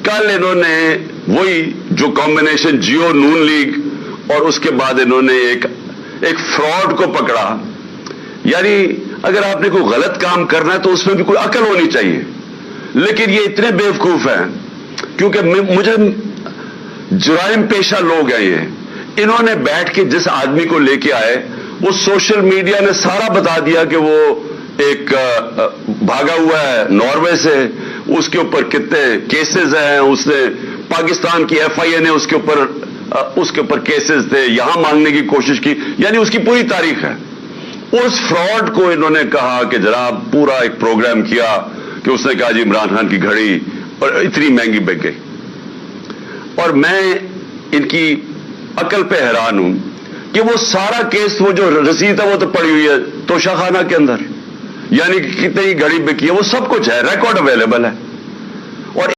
کل انہوں نے وہی جو کمبینیشن جیو نون لیگ اور اس کے بعد انہوں نے ایک فراڈ کو پکڑا. یعنی اگر آپ نے کوئی غلط کام کرنا ہے تو اس میں بھی کوئی عقل ہونی چاہیے, لیکن یہ اتنے بیوقوف ہیں کیونکہ مجھے جرائم پیشہ لوگ ہیں یہ. انہوں نے بیٹھ کے جس آدمی کو لے کے آئے وہ سوشل میڈیا نے سارا بتا دیا کہ وہ ایک بھاگا ہوا ہے ناروے سے, اس کے اوپر کتنے کیسز ہیں, اس نے پاکستان کی ایف آئی اے نے اس کے اوپر کیسز تھے, یہاں مانگنے کی کوشش کی, یعنی اس کی پوری تاریخ ہے. اس فراڈ کو انہوں نے کہا کہ جناب پورا ایک پروگرام کیا کہ اس نے کہا جی عمران خان کی گھڑی اور اتنی مہنگی بک گئی. اور میں ان کی عقل پہ حیران ہوں کہ وہ سارا کیس, وہ جو رسید ہے وہ تو پڑی ہوئی ہے توشہ خانہ کے اندر, یعنی کتنی گھڑی بکی ہے وہ سب کچھ ہے, ریکارڈ اویلیبل ہے.